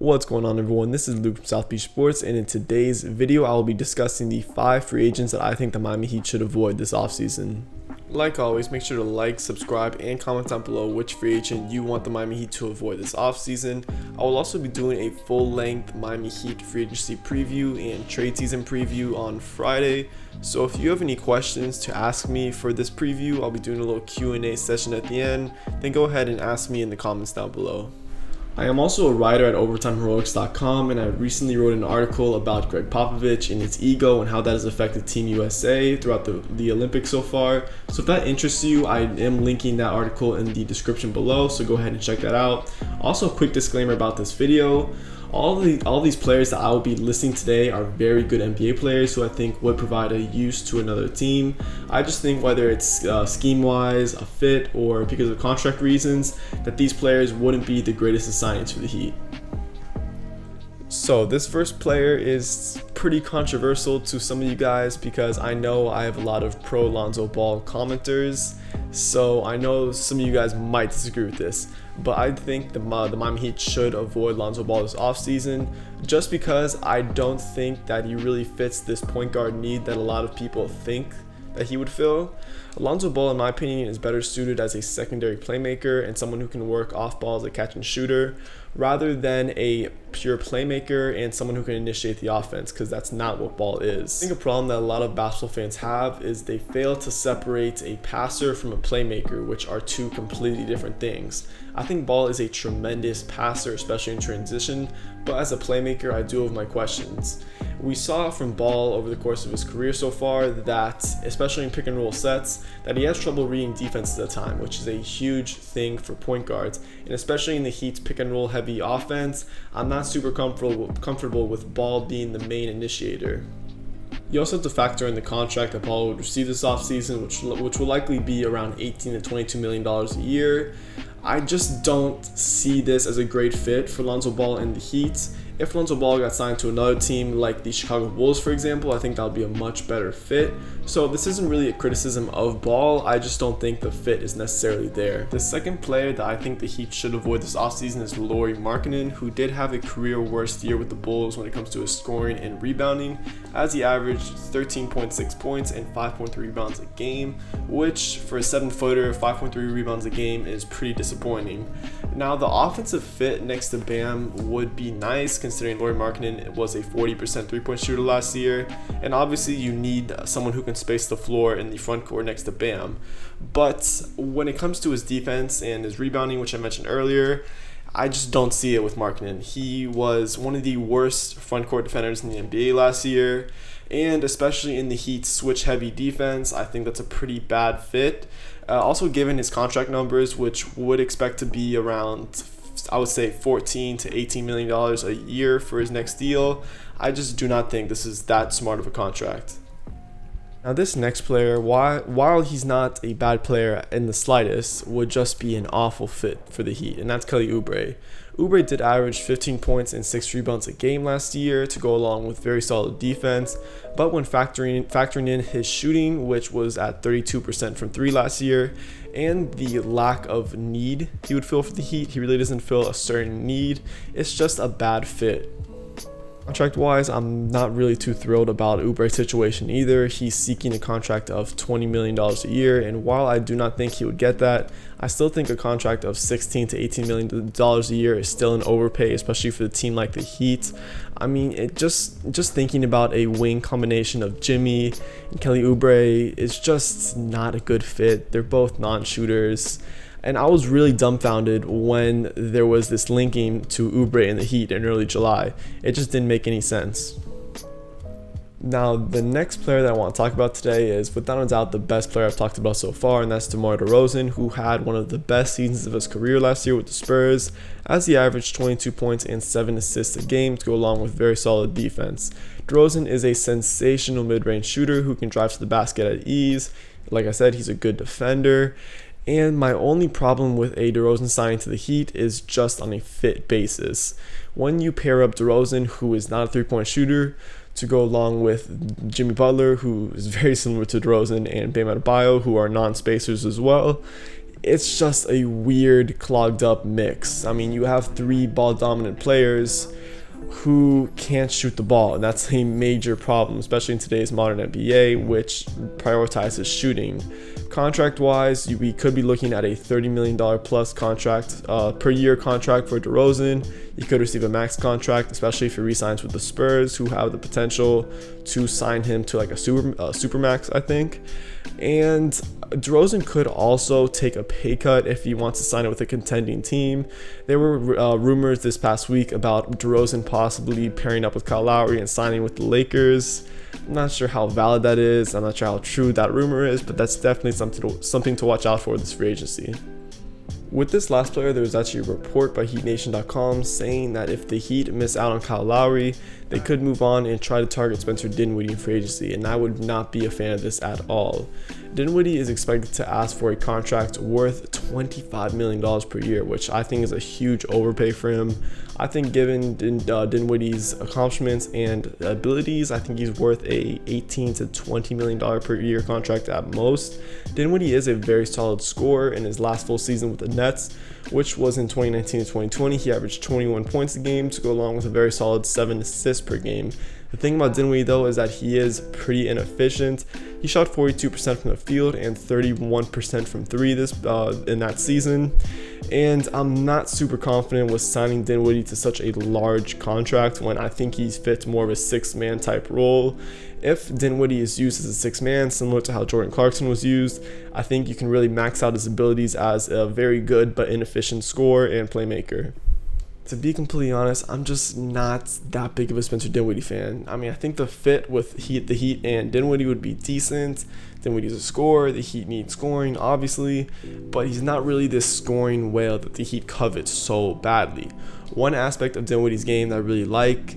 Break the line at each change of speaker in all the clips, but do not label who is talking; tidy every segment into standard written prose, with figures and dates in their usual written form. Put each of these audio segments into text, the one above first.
What's going on, everyone? This is Luke from South Beach Sports, and in today's video I will be discussing the 5 free agents that I think the Miami Heat should avoid this offseason. Like always, make sure to like, subscribe, and comment down below which free agent you want the Miami Heat to avoid this offseason. I will also be doing a full-length Miami Heat free agency preview and trade season preview on Friday. So if you have any questions to ask me for this preview, I'll be doing a little Q&A session at the end. Then go ahead and ask me in the comments down below. I am also a writer at OvertimeHeroics.com, and I recently wrote an article about Greg Popovich and his ego and how that has affected Team USA throughout the Olympics so far. So if that interests you, I am linking that article in the description below, so go ahead and check that out. Also, a quick disclaimer about this video. All these players that I will be listing today are very good NBA players who I think would provide a use to another team. I just think whether it's scheme-wise, a fit, or because of contract reasons, that these players wouldn't be the greatest assignments for the Heat. So this first player is pretty controversial to some of you guys because I know I have a lot of pro Lonzo Ball commenters, so I know some of you guys might disagree with this, but I think the Miami Heat should avoid Lonzo Ball this offseason just because I don't think that he really fits this point guard need that a lot of people think that he would fill. Lonzo Ball, in my opinion, is better suited as a secondary playmaker and someone who can work off ball as a catch and shooter rather than a pure playmaker and someone who can initiate the offense, because that's not what Ball is. I think a problem that a lot of basketball fans have is they fail to separate a passer from a playmaker, which are two completely different things. I think Ball is a tremendous passer, especially in transition, but as a playmaker, I do have my questions. We saw from Ball over the course of his career so far that, especially in pick and roll sets, that he has trouble reading defenses at the time, which is a huge thing for point guards. And especially in the Heat's pick and roll heavy offense, I'm not super comfortable with Ball being the main initiator. You also have to factor in the contract that Ball would receive this offseason, which will likely be around $18 to $22 million a year. I just don't see this as a great fit for Lonzo Ball and the Heat. If Lonzo Ball got signed to another team like the Chicago Bulls, for example, I think that would be a much better fit. So this isn't really a criticism of Ball, I just don't think the fit is necessarily there. The second player that I think the Heat should avoid this offseason is Lauri Markkanen, who did have a career worst year with the Bulls when it comes to his scoring and rebounding, as he averaged 13.6 points and 5.3 rebounds a game, which for a 7-footer, 5.3 rebounds a game is pretty disappointing. Now, the offensive fit next to Bam would be nice, considering Lauri Markkanen was a 40% three-point shooter last year, and obviously you need someone who can space the floor in the front court next to Bam. But when it comes to his defense and his rebounding, which I mentioned earlier, I just don't see it with Markkanen. He was one of the worst front court defenders in the NBA last year, and especially in the Heat's switch-heavy defense, I think that's a pretty bad fit. Also, given his contract numbers, which would expect to be around, I would say, $14 to $18 million a year for his next deal, I just do not think this is that smart of a contract. Now, this next player, while he's not a bad player in the slightest, would just be an awful fit for the Heat, and that's Kelly Oubre. Oubre did average 15 points and 6 rebounds a game last year to go along with very solid defense, but when factoring in his shooting, which was at 32% from 3 last year, and the lack of need he would fill for the Heat, he really doesn't fill a certain need. It's just a bad fit. Contract-wise, I'm not really too thrilled about Oubre's situation either. He's seeking a contract of $20 million a year, and while I do not think he would get that, I still think a contract of $16 to $18 million a year is still an overpay, especially for a team like the Heat. I mean, just thinking about a wing combination of Jimmy and Kelly Oubre is just not a good fit. They're both non-shooters. And I was really dumbfounded when there was this linking to Oubre and the Heat in early July. It just didn't make any sense. Now, the next player that I want to talk about today is, without a doubt, the best player I've talked about so far, and that's DeMar DeRozan, who had one of the best seasons of his career last year with the Spurs, as he averaged 22 points and 7 assists a game to go along with very solid defense. DeRozan is a sensational mid-range shooter who can drive to the basket at ease. Like I said, he's a good defender. And my only problem with a DeRozan signing to the Heat is just on a fit basis. When you pair up DeRozan, who is not a three-point shooter, to go along with Jimmy Butler, who is very similar to DeRozan, and Bam Adebayo, who are non-spacers as well, it's just a weird, clogged up mix. I mean, you have 3 ball dominant players who can't shoot the ball, and that's a major problem, especially in today's modern NBA, which prioritizes shooting. Contract wise, we could be looking at a $30 million plus contract per year contract for DeRozan. He could receive a max contract, especially if he re-signs with the Spurs, who have the potential to sign him to like a super max, I think. And DeRozan could also take a pay cut if he wants to sign it with a contending team. There were rumors this past week about DeRozan possibly pairing up with Kyle Lowry and signing with the Lakers. I'm not sure how valid that is. I'm not sure how true that rumor is, but that's definitely something to watch out for this free agency. With this last player, there was actually a report by HeatNation.com saying that if the Heat miss out on Kyle Lowry, they could move on and try to target Spencer Dinwiddie in free agency, and I would not be a fan of this at all. Dinwiddie is expected to ask for a contract worth $25 million per year, which I think is a huge overpay for him. I think given Dinwiddie's accomplishments and abilities, I think he's worth a $18 to $20 million per year contract at most. Dinwiddie is a very solid scorer. In his last full season with the Nets, which was in 2019 to 2020, he averaged 21 points a game to go along with a very solid 7 assists per game. The thing about Dinwiddie though is that he is pretty inefficient. He shot 42% from the field and 31% from 3 in that season. And I'm not super confident with signing Dinwiddie to such a large contract when I think he fits more of a 6-man type role. If Dinwiddie is used as a 6-man, similar to how Jordan Clarkson was used, I think you can really max out his abilities as a very good but inefficient scorer and playmaker. To be completely honest, I'm just not that big of a Spencer Dinwiddie fan. I mean, I think the fit with the Heat and Dinwiddie would be decent. Dinwiddie's a scorer. The Heat need scoring, obviously, but he's not really this scoring whale that the Heat covet so badly. One aspect of Dinwiddie's game that I really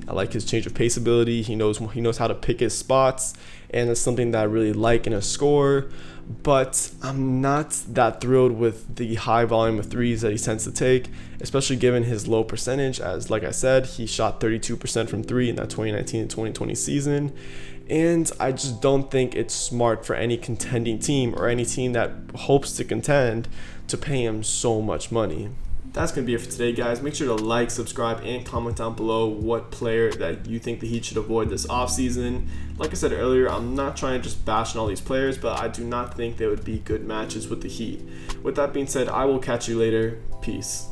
I like his change of pace ability. He knows how to pick his spots, and it's something that I really like in a scorer. But I'm not that thrilled with the high volume of threes that he tends to take, especially given his low percentage. As like I said, he shot 32% from 3 in that 2019 and 2020 season. And I just don't think it's smart for any contending team or any team that hopes to contend to pay him so much money. That's going to be it for today, guys. Make sure to like, subscribe, and comment down below what player that you think the Heat should avoid this offseason. Like I said earlier, I'm not trying to just bash on all these players, but I do not think they would be good matches with the Heat. With that being said, I will catch you later. Peace.